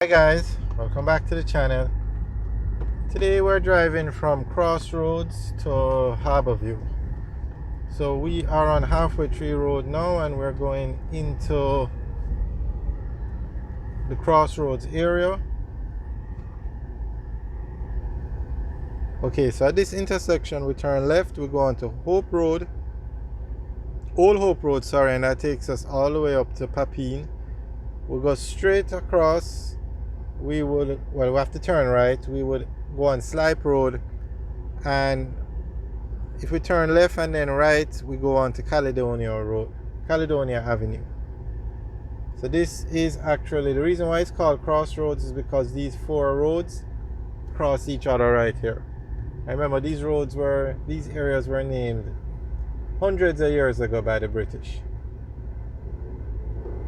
Hi guys, welcome back to the channel. Today we're driving from Cross Roads to Harborview. So we are on Halfway Tree Road now and we're going into the Crossroads area. Okay, so at this intersection we turn left, we go on to Hope Road, Old Hope Road, sorry, and that takes us all the way up to Papine. We'll go straight across. We have to turn right. We would go on Slipe Road, and if we turn left and then right, we go on to Caledonia Avenue. So this is actually the reason why it's called Crossroads is because these four roads cross each other right here. I remember these areas were named hundreds of years ago by the British.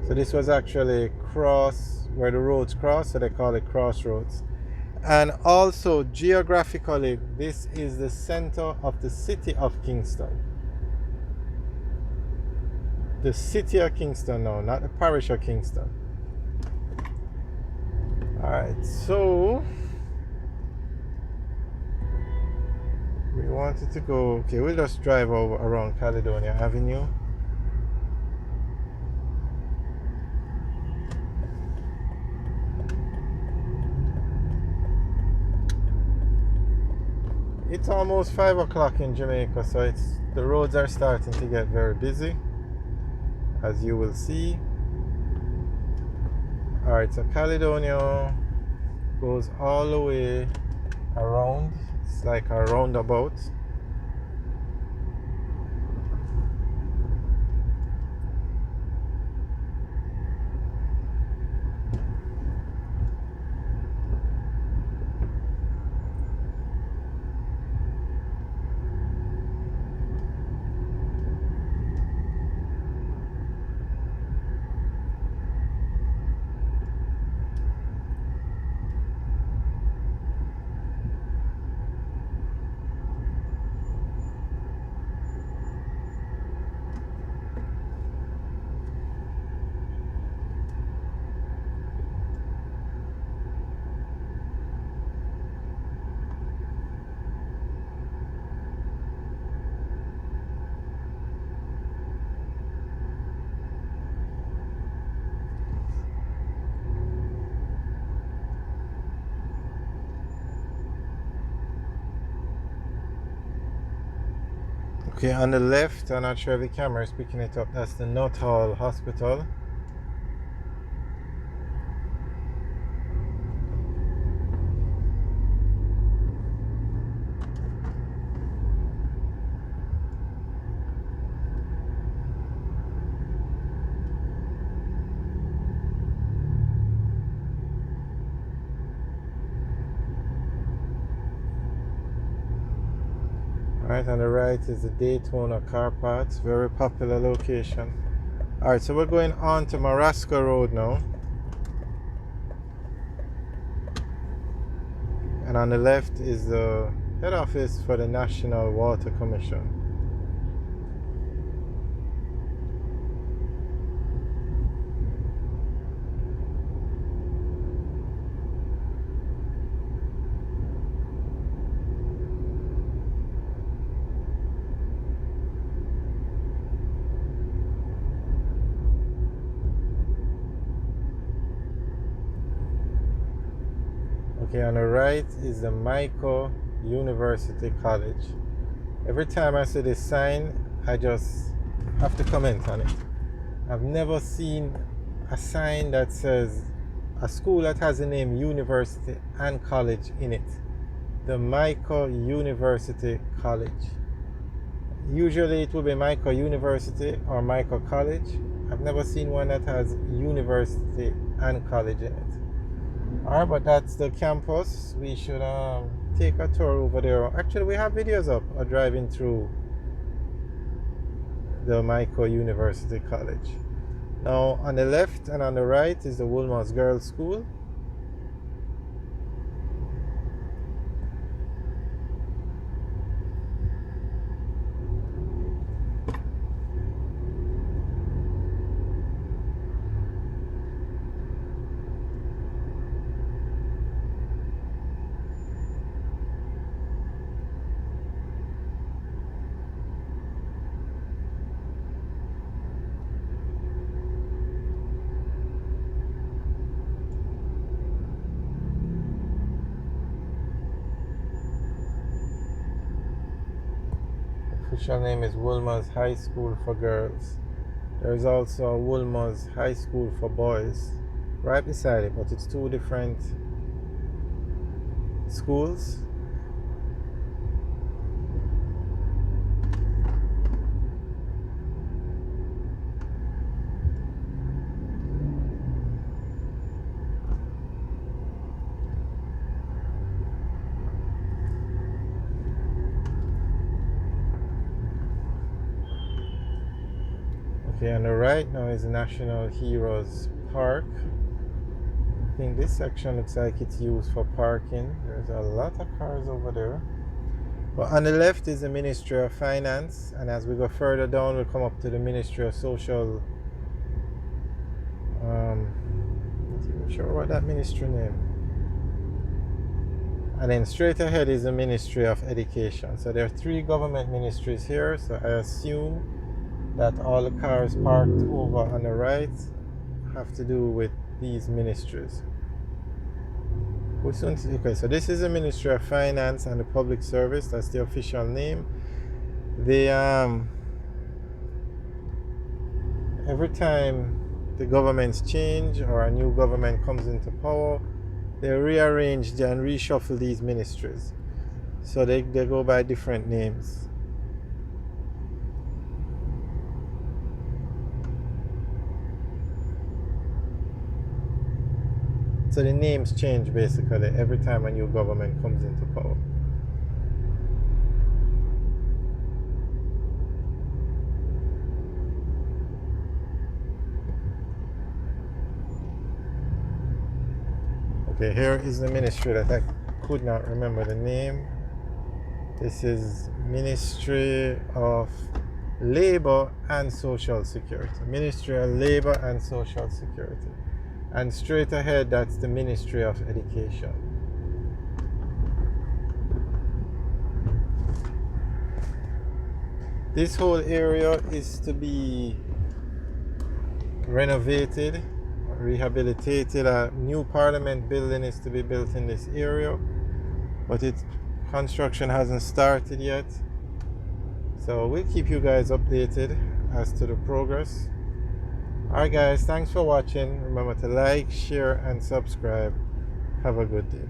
So this was actually where the roads cross, so they call it Crossroads. And also geographically, this is the center of the city of Kingston. The city of Kingston now, not the parish of Kingston. Alright, so we wanted to go, okay, we'll just drive over around Caledonia Avenue. It's almost 5 o'clock in Jamaica, so the roads are starting to get very busy, as you will see. Alright, so Caledonia goes all the way around. It's like a roundabout. Okay, on the left, I'm not sure if the camera is picking it up, that's the Nuttall Hospital. Right on the right is the Daytona car parts, very popular location. Alright, so we're going on to Marasco Road now. And on the left is the head office for the National Water Commission. Okay, on the right is the Michael University College. Every time I see this sign, I just have to comment on it. I've never seen a sign that says a school that has the name University and College in it. The Michael University College. Usually it will be Michael University or Michael College. I've never seen one that has University and College in it. Alright, but that's the campus. We should take a tour over there. Actually, we have videos up of driving through the Michael University College. Now, on the left and on the right is the Woolmoss Girls School. official name is Woolmer's High School for Girls. There's also a Woolmer's High School for Boys right beside it, but it's two different schools. Okay, on the right now is National Heroes Park. I think this section looks like it's used for parking. There's a lot of cars over there. But on the left is the Ministry of Finance, and as we go further down, we'll come up to the Ministry of Social. Not even sure what that ministry name. And then straight ahead is the Ministry of Education. So there are three government ministries here. So I assume that all the cars parked over on the right have to do with these ministries. Okay, so this is the Ministry of Finance and the Public Service. That's the official name. They every time the governments change or a new government comes into power, they rearrange and reshuffle these ministries. So they go by different names. So the names change basically every time a new government comes into power. Okay, here is the ministry that I could not remember the name. This is Ministry of Labor and Social Security. Ministry of Labor and Social Security. And straight ahead, that's the Ministry of Education. This whole area is to be renovated, rehabilitated. A new parliament building is to be built in this area, but its construction hasn't started yet. So we'll keep you guys updated as to the progress. Alright guys, thanks for watching. Remember to like, share and subscribe. Have a good day.